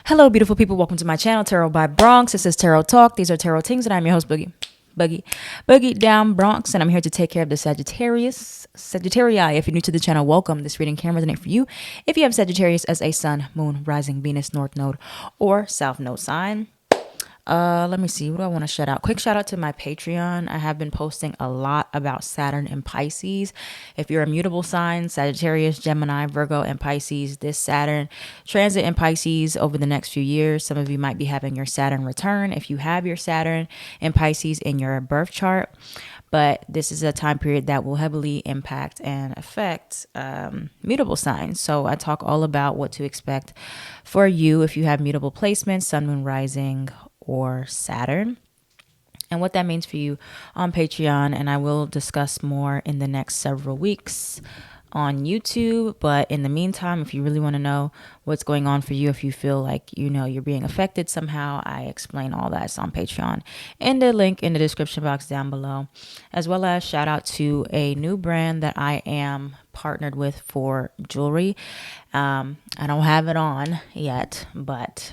Hello, beautiful people. Welcome to my channel, Tarot by Bronx. This is Tarot Talk. These are Tarot Tings, and I'm your host, Boogie down Bronx, and I'm here to take care of the Sagittarii. If you're new to the channel, welcome. This reading can resonate for you if you have Sagittarius as a sun, moon, rising, Venus, north node, or south node sign. Let me see. What do I want to shout out? Quick shout out to my Patreon. I have been posting a lot about Saturn and Pisces. If you're a mutable sign, Sagittarius, Gemini, Virgo, and Pisces, this Saturn transit in Pisces over the next few years. Some of you might be having your Saturn return if you have your Saturn and Pisces in your birth chart. But this is a time period that will heavily impact and affect mutable signs. So I talk all about what to expect for you if you have mutable placements, sun, moon, rising, or Saturn, and what that means for you on Patreon. And I will discuss more in the next several weeks on YouTube. But in the meantime, if you really want to know what's going on for you, if you feel like you're being affected somehow, I explain all that. It's on Patreon in the link in the description box down below, as well as shout out to a new brand that I am partnered with for jewelry. I don't have it on yet, but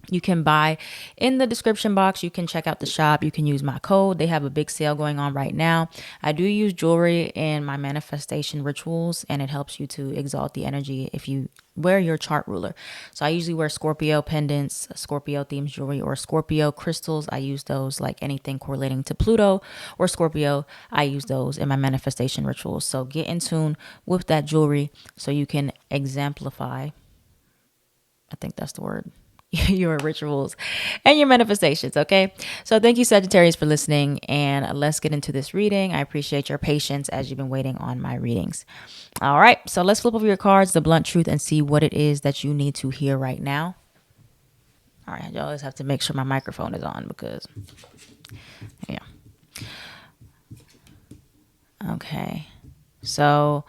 you can buy in the description box. You can check out the shop. You can use my code. They have a big sale going on right now. I do use jewelry in my manifestation rituals, and it helps you to exalt the energy if you wear your chart ruler. So I usually wear Scorpio pendants, Scorpio themed jewelry, or Scorpio crystals. I use those like anything correlating to Pluto or Scorpio. I use those in my manifestation rituals. So get in tune with that jewelry so you can exemplify. I think that's the word. Your rituals and your manifestations. Okay. So thank you, Sagittarius, for listening, and let's get into this reading. I appreciate your patience as you've been waiting on my readings. All right. So let's flip over your cards, the blunt truth, and see what it is that you need to hear right now. All right. You always have to make sure my microphone is on because, yeah. Okay. So,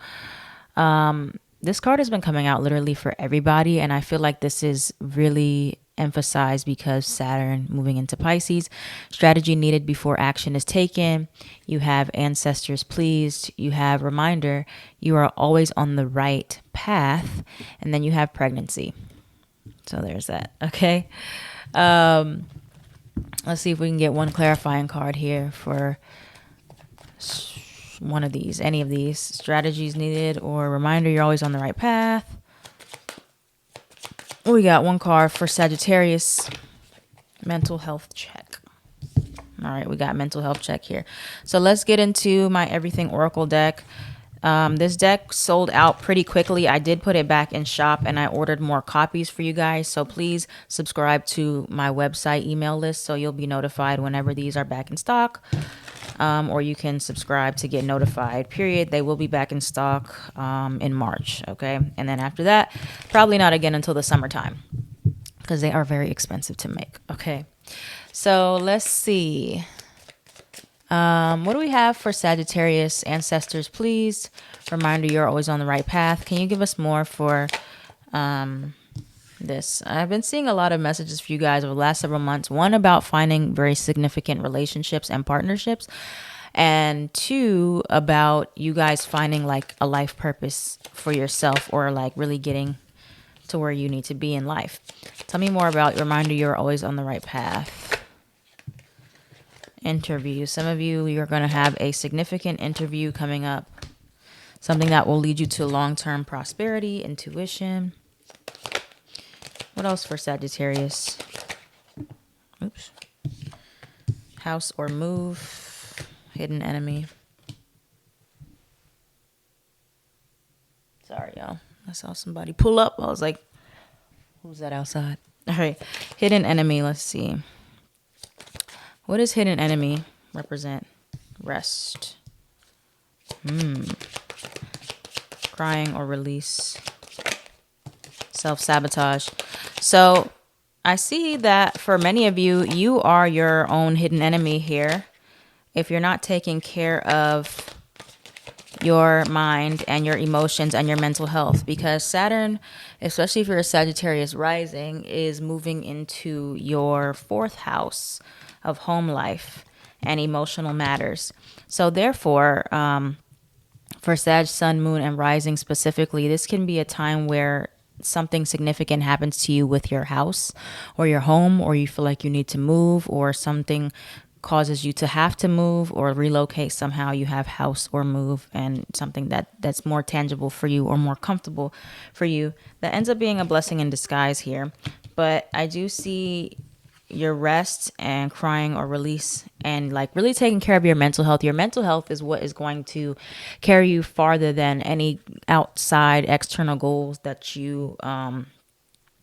this card has been coming out literally for everybody, and I feel like this is really emphasized because Saturn moving into Pisces. Strategy needed before action is taken. You have ancestors pleased. You have reminder you are always on the right path, and then you have pregnancy. So there's that. Okay. Let's see if we can get one clarifying card here for one of these, any of these. Strategies needed or reminder you're always on the right path. We got one card for Sagittarius, mental health check. All right, we got mental health check here. So let's get into my Everything Oracle deck. This deck sold out pretty quickly. I did put it back in shop, and I ordered more copies for you guys. So please subscribe to my website email list so you'll be notified whenever these are back in stock. Or you can subscribe to get notified, period. They will be back in stock in March, okay? And then after that, probably not again until the summertime because they are very expensive to make, okay? So let's see. What do we have for Sagittarius? Ancestors, please. Reminder you're always on the right path. Can you give us more for this? I've been seeing a lot of messages for you guys over the last several months. One, about finding very significant relationships and partnerships, and two, about you guys finding like a life purpose for yourself, or like really getting to where you need to be in life. Tell me more about reminder you're always on the right path. Interview. Some of you, you're going to have a significant interview coming up, something that will lead you to long-term prosperity. Intuition. What else for Sagittarius? Oops. House or move. Hidden enemy. Sorry, y'all. I saw somebody pull up. I was like, who's that outside? All right. Hidden enemy. Let's see. What does hidden enemy represent? Rest. Crying or release. Self-sabotage. So I see that for many of you, you are your own hidden enemy here. If you're not taking care of your mind and your emotions and your mental health, because Saturn, especially if you're a Sagittarius rising, is moving into your fourth house of home life and emotional matters. So therefore, for Sag, Sun, Moon, and Rising specifically, this can be a time where something significant happens to you with your house or your home, or you feel like you need to move, or something causes you to have to move or relocate somehow, you have house or move, and something that's more tangible for you or more comfortable for you, that ends up being a blessing in disguise here. But I do see your rest and crying or release, and like really taking care of your mental health. Your mental health is what is going to carry you farther than any outside external goals that you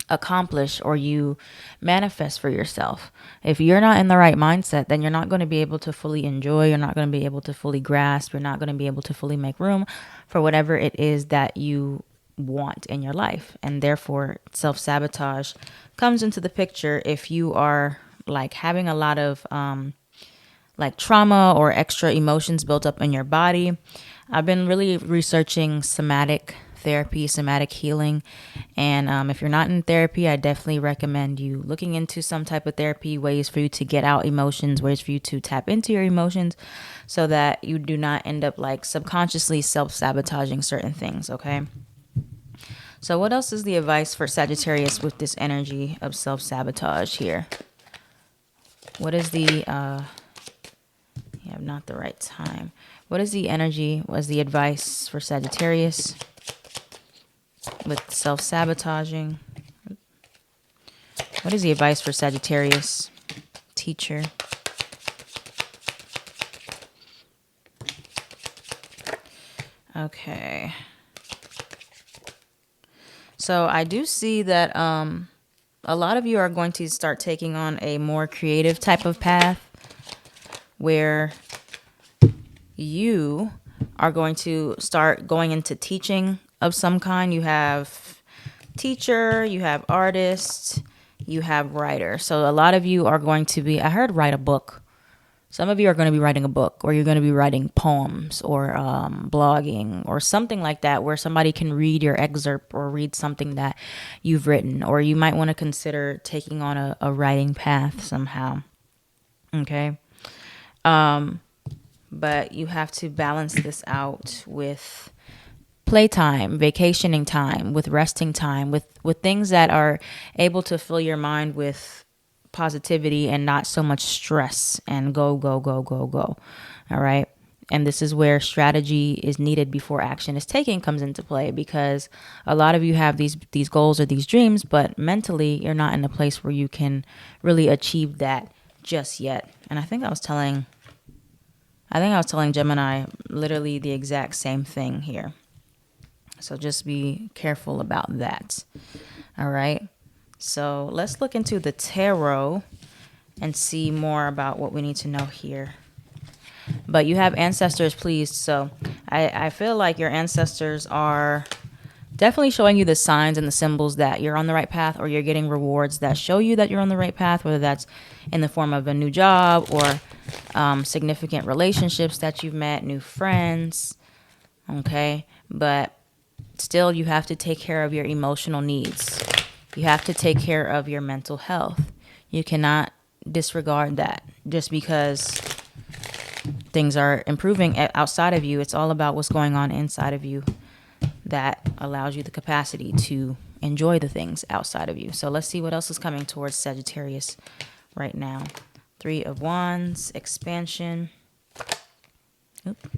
accomplish or you manifest for yourself. If you're not in the right mindset, then you're not going to be able to fully enjoy, you're not going to be able to fully grasp, you're not going to be able to fully make room for whatever it is that you want in your life. And therefore, self-sabotage comes into the picture if you are like having a lot of like trauma or extra emotions built up in your body. I've been really researching somatic therapy, somatic healing. And if you're not in therapy, I definitely recommend you looking into some type of therapy, ways for you to get out emotions, ways for you to tap into your emotions so that you do not end up like subconsciously self-sabotaging certain things, okay? So what else is the advice for Sagittarius with this energy of self-sabotage here? What is the, you have not the right time. What is the energy, was the advice for Sagittarius with self-sabotaging? What is the advice for Sagittarius? Teacher. Okay. So I do see that a lot of you are going to start taking on a more creative type of path where you are going to start going into teaching of some kind. You have teacher, you have artist, you have writer. So a lot of you are going to be, I heard write a book. Some of you are going to be writing a book, or you're going to be writing poems or blogging or something like that, where somebody can read your excerpt or read something that you've written, or you might want to consider taking on a writing path somehow. Okay. But you have to balance this out with playtime, vacationing time, with resting time, with things that are able to fill your mind with positivity and not so much stress and go, go, go, go, go. All right. And this is where strategy is needed before action is taken comes into play, because a lot of you have these goals or these dreams, but mentally you're not in a place where you can really achieve that just yet. And I think I was telling Gemini literally the exact same thing here. So just be careful about that. All right. So let's look into the tarot and see more about what we need to know here. But you have ancestors pleased. So I feel like your ancestors are definitely showing you the signs and the symbols that you're on the right path, or you're getting rewards that show you that you're on the right path, whether that's in the form of a new job or significant relationships that you've met, new friends. Okay. But still, you have to take care of your emotional needs. You have to take care of your mental health. You cannot disregard that just because things are improving outside of you. It's all about what's going on inside of you that allows you the capacity to enjoy the things outside of you. So let's see what else is coming towards Sagittarius right now. 3 of Wands, expansion. Oop.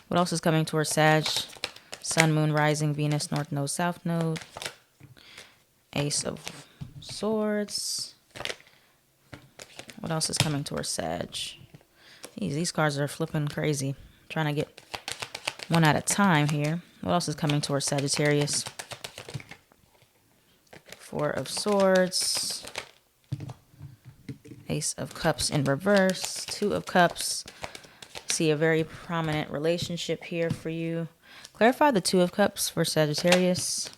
What else is coming towards Sag? Sun, Moon, Rising, Venus, North Node, South Node. Ace of Swords. What else is coming towards Sag? These cards are flipping crazy. I'm trying to get one at a time here. What else is coming towards Sagittarius? 4 of Swords. Ace of Cups in reverse. 2 of Cups. See a very prominent relationship here for you. Clarify the 2 of Cups for Sagittarius.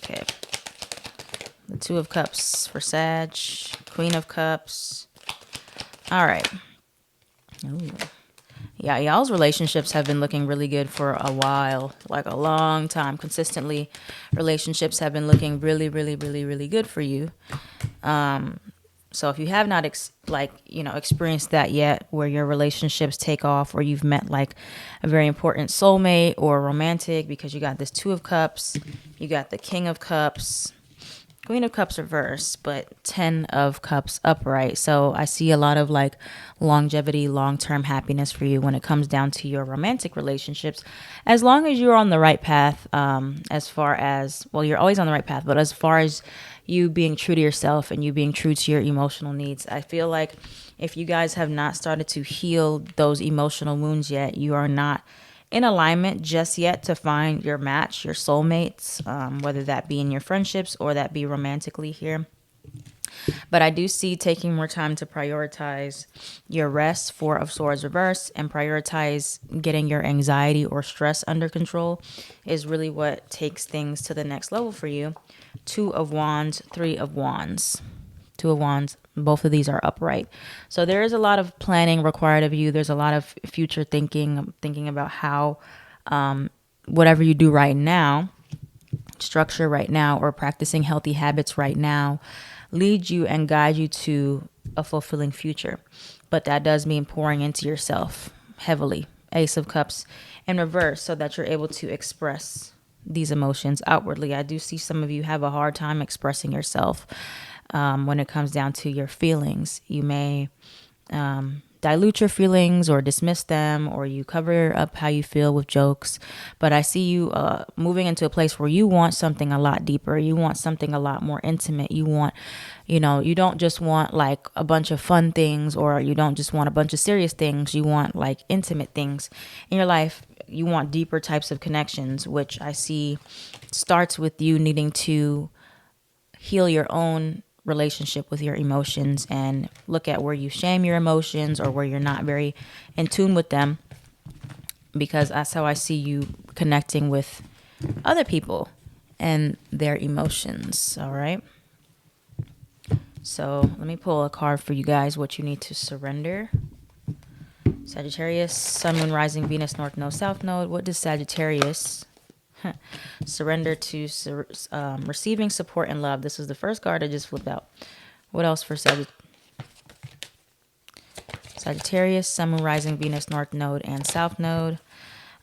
Okay. The 2 of Cups for Sag. Queen of Cups. All right. Ooh. Yeah, y'all's relationships have been looking really good for a while, like a long time. Consistently, relationships have been looking really, really, really, really good for you. So if you have not experienced that yet, where your relationships take off, or you've met like a very important soulmate or romantic, because you got this Two of Cups, you got the King of Cups, Queen of Cups reverse, but 10 of Cups upright. So I see a lot of like longevity, long-term happiness for you when it comes down to your romantic relationships, as long as you're on the right path. As far as, well, you're always on the right path, but as far as you being true to yourself and you being true to your emotional needs, I feel like if you guys have not started to heal those emotional wounds yet, you are not in alignment just yet to find your match, your soulmates, whether that be in your friendships or that be romantically here. But I do see taking more time to prioritize your rest, Four of Swords reverse, and prioritize getting your anxiety or stress under control is really what takes things to the next level for you. Two of Wands, Three of Wands. Two of Wands, both of these are upright. So there is a lot of planning required of you. There's a lot of future thinking about how whatever you do right now, structure right now, or practicing healthy habits right now, lead you and guide you to a fulfilling future. But that does mean pouring into yourself heavily. Ace of Cups in reverse, so that you're able to express these emotions outwardly. I do see some of you have a hard time expressing yourself when it comes down to your feelings. You may dilute your feelings or dismiss them, or you cover up how you feel with jokes. But I see you moving into a place where you want something a lot deeper. You want something a lot more intimate. You want, you don't just want like a bunch of fun things, or you don't just want a bunch of serious things. You want like intimate things in your life. You want deeper types of connections, which I see starts with you needing to heal your own relationship with your emotions and look at where you shame your emotions or where you're not very in tune with them, because that's how I see you connecting with other people and their emotions. All right. So let me pull a card for you guys, what you need to surrender. Sagittarius, Sun, Moon, Rising, Venus, North Node, South Node. What does Sagittarius surrender to? Receiving support and love. This is the first card I just flipped out. What else for Sagittarius, Sun, Moon, Rising, Venus, North Node, and South Node?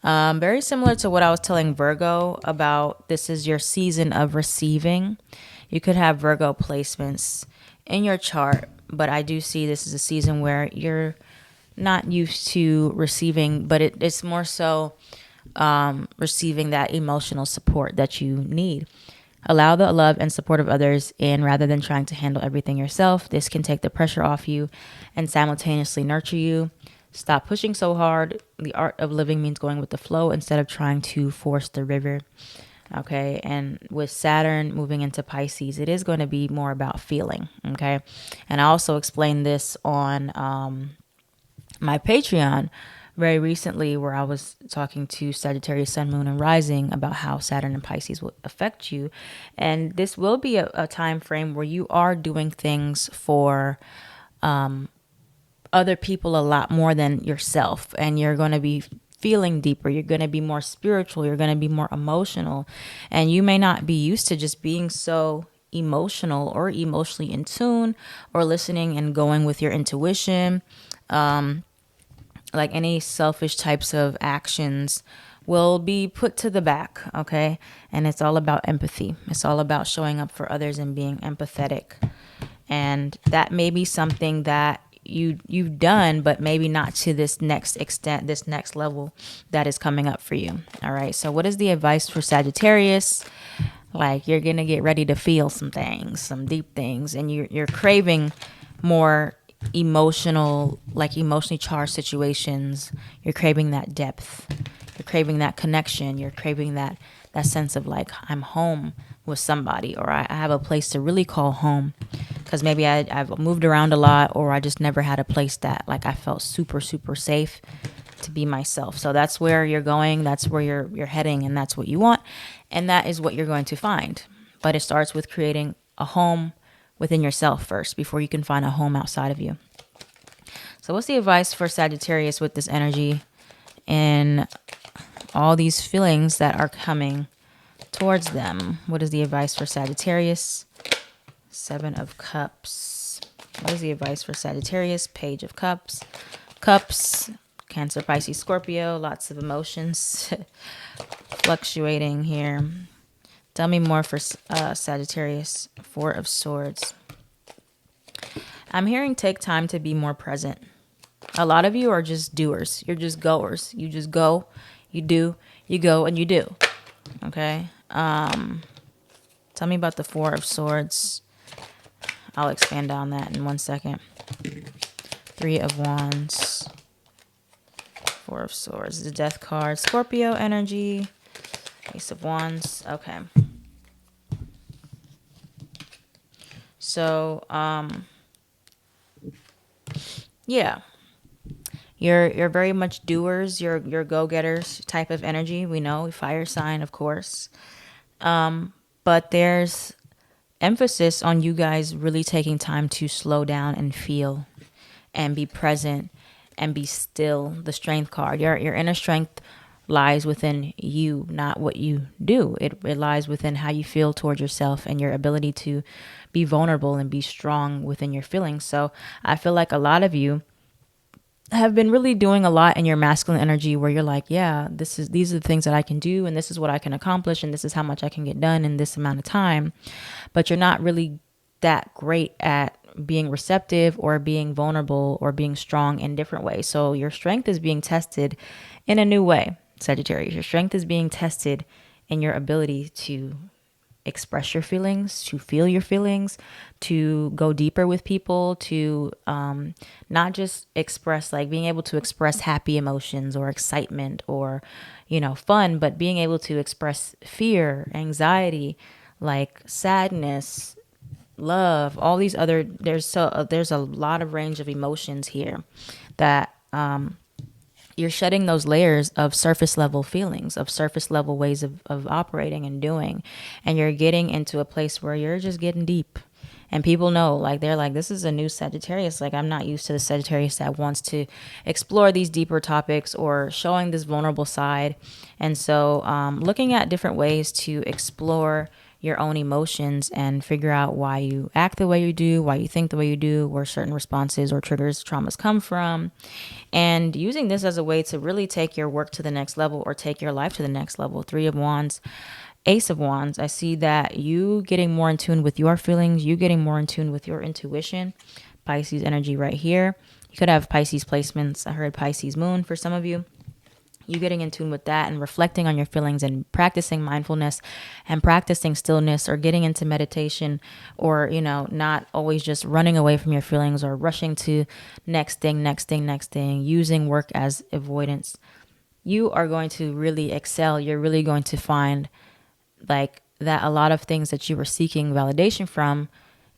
Very similar to what I was telling Virgo about. This is your season of receiving. You could have Virgo placements in your chart, but I do see this is a season where you're not used to receiving, but it's more so receiving that emotional support that you need. Allow the love and support of others in rather than trying to handle everything yourself. This can take the pressure off you and simultaneously nurture you. Stop pushing so hard. The art of living means going with the flow instead of trying to force the river. Okay. And with Saturn moving into Pisces, it is going to be more about feeling. Okay. And I also explained this on my Patreon very recently, where I was talking to Sagittarius, Sun, Moon, and Rising about how Saturn and Pisces will affect you. And this will be a time frame where you are doing things for other people a lot more than yourself. And you're going to be feeling deeper. You're going to be more spiritual. You're going to be more emotional. And you may not be used to just being so emotional or emotionally in tune or listening and going with your intuition. Like any selfish types of actions will be put to the back, okay? And it's all about empathy. It's all about showing up for others and being empathetic. And that may be something that you've done, but maybe not to this next extent, this next level that is coming up for you. All right. So what is the advice for Sagittarius? Like, you're going to get ready to feel some things, some deep things, and you're craving more emotional, like emotionally charged situations. You're craving that depth. You're craving that connection. You're craving that sense of like, I'm home with somebody, or I have a place to really call home, because maybe I've moved around a lot, or I just never had a place that like I felt super, super safe to be myself. So that's where you're going. That's where you're heading, and that's what you want. And that is what you're going to find. But it starts with creating a home within yourself first before you can find a home outside of you. So what's the advice for Sagittarius with this energy and all these feelings that are coming towards them? What is the advice for Sagittarius? Seven of Cups. What is the advice for Sagittarius? Page of Cups. Cups. Cancer, Pisces, Scorpio. Lots of emotions fluctuating here. Tell me more for Sagittarius. Four of Swords. I'm hearing take time to be more present. A lot of you are just doers. You're just goers. You just go, you do, you go, and you do. Okay? Tell me about the Four of Swords. I'll expand on that in 1 second. Three of Wands. Four of Swords. The Death card. Scorpio energy. Ace of Wands. Okay. So, yeah. You're very much doers. You're go-getters type of energy. We know, fire sign, of course. But there's emphasis on you guys really taking time to slow down and feel and be present and be still. The Strength card. Your inner strength lies within you, not what you do. It lies within how you feel towards yourself and your ability to be vulnerable and be strong within your feelings. So I feel like a lot of you have been really doing a lot in your masculine energy where you're like, yeah, these are the things that I can do, and this is what I can accomplish, and this is how much I can get done in this amount of time. But you're not really that great at being receptive or being vulnerable or being strong in different ways. So your strength is being tested in a new way, Sagittarius. Your strength is being tested in your ability to express your feelings, to feel your feelings, to go deeper with people, to not just express, like being able to express happy emotions or excitement or, fun, but being able to express fear, anxiety, like sadness, love, all these other, there's a lot of range of emotions here that you're shedding those layers of surface level feelings, of surface level ways of operating and doing. And you're getting into a place where you're just getting deep. And people know, like, they're like, this is a new Sagittarius. Like, I'm not used to the Sagittarius that wants to explore these deeper topics or showing this vulnerable side. And so looking at different ways to explore your own emotions and figure out why you act the way you do, why you think the way you do, where certain responses or triggers, traumas come from, and using this as a way to really take your work to the next level or take your life to the next level. Three of Wands, Ace of Wands. I see that you getting more in tune with your feelings, you getting more in tune with your intuition. Pisces energy right here. You could have Pisces placements. I heard Pisces moon for some of you. You getting in tune with that and reflecting on your feelings and practicing mindfulness and practicing stillness or getting into meditation or, not always just running away from your feelings or rushing to next thing, using work as avoidance. You are going to really excel. You're really going to find like that a lot of things that you were seeking validation from,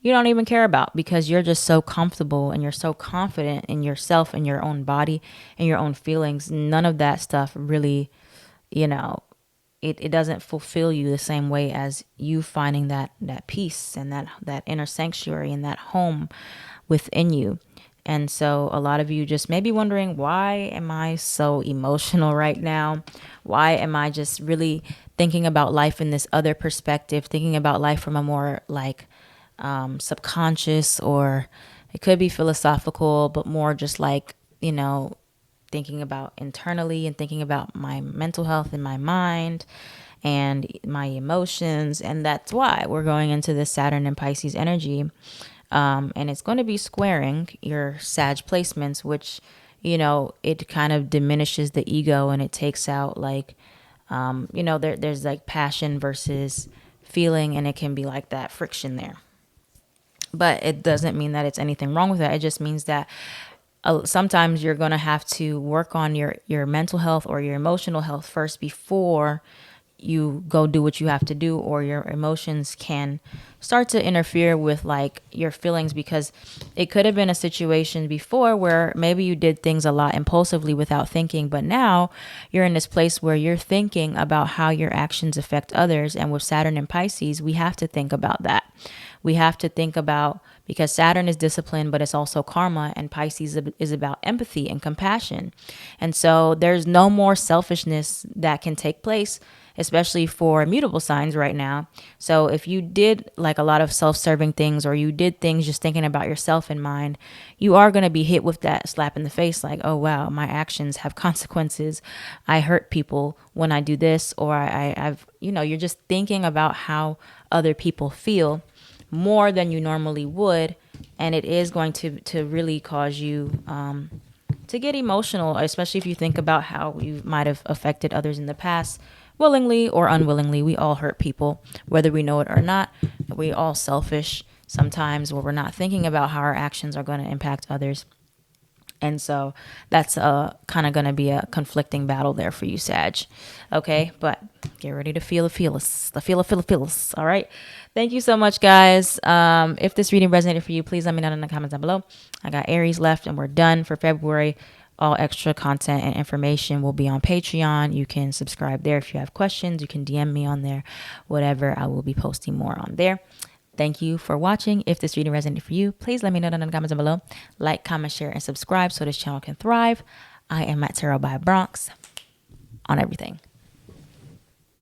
you don't even care about because you're just so comfortable and you're so confident in yourself and your own body and your own feelings. None of that stuff really, it doesn't fulfill you the same way as you finding that peace and that inner sanctuary and that home within you. And so a lot of you just may be wondering, why am I so emotional right now? Why am I just really thinking about life in this other perspective, thinking about life from a more like subconscious, or it could be philosophical, but more just like, thinking about internally and thinking about my mental health in my mind and my emotions. And that's why we're going into this Saturn and Pisces energy. And it's going to be squaring your Sag placements, which, it kind of diminishes the ego and it takes out like, there's like passion versus feeling, and it can be like that friction there. But it doesn't mean that it's anything wrong with that. It just means that sometimes you're going to have to work on your mental health or your emotional health first before you go do what you have to do, or your emotions can start to interfere with like your feelings, because it could have been a situation before where maybe you did things a lot impulsively without thinking, but now you're in this place where you're thinking about how your actions affect others. And with Saturn and Pisces, we have to think about that. We have to think about, because Saturn is discipline, but it's also karma, and Pisces is about empathy and compassion. And so there's no more selfishness that can take place, especially for mutable signs right now. So if you did like a lot of self-serving things, or you did things just thinking about yourself in mind, you are going to be hit with that slap in the face, like, oh wow, my actions have consequences. I hurt people when I do this, or I've, you're just thinking about how other people feel more than you normally would, and it is going to really cause you to get emotional, especially if you think about how you might have affected others in the past, willingly or unwillingly. We all hurt people, whether we know it or not. We all selfish sometimes, where we're not thinking about how our actions are going to impact others. And so that's kind of going to be a conflicting battle there for you, Sag. Okay, but get ready to feel the feels. All right. Thank you so much, guys. If this reading resonated for you, please let me know in the comments down below. I got Aries left, and we're done for February. All extra content and information will be on Patreon. You can subscribe there. If you have questions, you can DM me on there. Whatever, I will be posting more on there. Thank you for watching. If this reading resonated for you, please let me know in the comments down below. Like, comment, share, and subscribe so this channel can thrive. I am at Tarot by Bronx on everything.